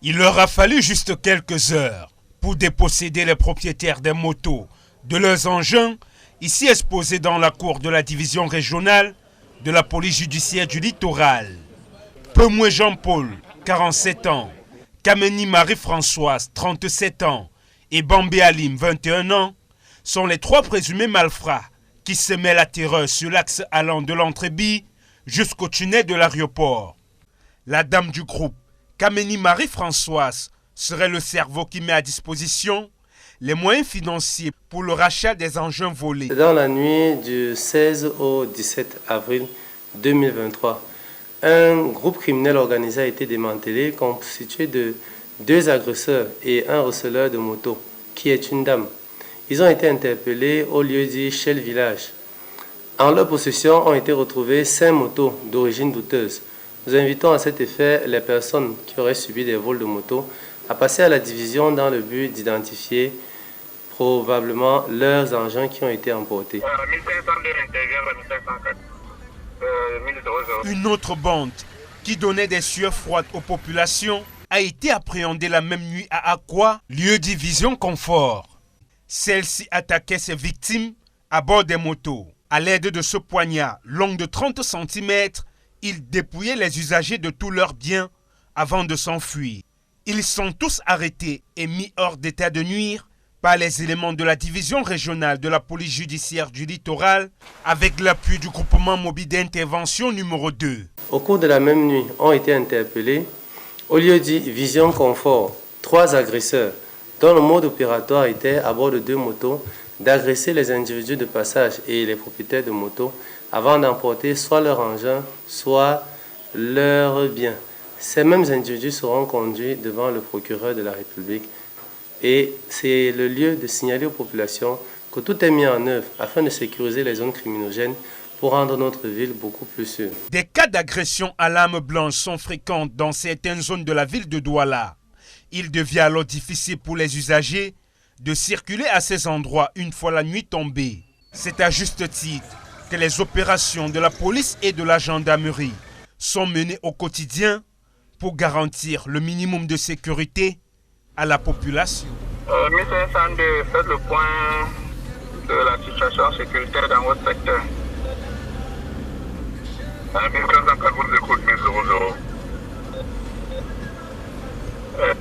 Il leur a fallu juste quelques heures pour déposséder les propriétaires des motos de leurs engins, ici exposés dans la cour de la division régionale de la police judiciaire du littoral. Pemoué Jean-Paul, 47 ans, Kameni Marie-Françoise, 37 ans, et Bambé Alim, 21 ans, sont les trois présumés malfrats qui semaient la terreur sur l'axe allant de l'Entrebie jusqu'au tunnel de l'aéroport. La dame du groupe, Kameni Marie-Françoise, serait le cerveau qui met à disposition les moyens financiers pour le rachat des engins volés. Dans la nuit du 16 au 17 avril 2023, un groupe criminel organisé a été démantelé, constitué de 2 agresseurs et un receleur de moto, qui est une dame. Ils ont été interpellés au lieu dit Shell Village. En leur possession ont été retrouvées 5 motos d'origine douteuse. Nous invitons à cet effet les personnes qui auraient subi des vols de motos à passer à la division dans le but d'identifier probablement leurs engins qui ont été emportés. Une autre bande qui donnait des sueurs froides aux populations a été appréhendée la même nuit à Akwa, lieu dit Vision Confort. Celle-ci attaquait ses victimes à bord des motos. À l'aide de ce poignard long de 30 cm, ils dépouillaient les usagers de tous leurs biens avant de s'enfuir. Ils sont tous arrêtés et mis hors d'état de nuire par les éléments de la division régionale de la police judiciaire du littoral avec l'appui du groupement mobile d'intervention numéro 2. Au cours de la même nuit, ont été interpellés, au lieu dit Vision Confort, 3 agresseurs dont le mode opératoire était, à bord de 2 motos, d'agresser les individus de passage et les propriétaires de motos avant d'emporter soit leur engin, soit leurs biens. Ces mêmes individus seront conduits devant le procureur de la République et c'est le lieu de signaler aux populations que tout est mis en œuvre afin de sécuriser les zones criminogènes pour rendre notre ville beaucoup plus sûre. Des cas d'agression à l'arme blanche sont fréquents dans certaines zones de la ville de Douala. Il devient alors difficile pour les usagers de circuler à ces endroits une fois la nuit tombée. C'est à juste titre que les opérations de la police et de la gendarmerie sont menées au quotidien pour garantir le minimum de sécurité à la population. 1502, faites le point de la situation sécuritaire dans votre secteur. 1504, vous écoutez 1000.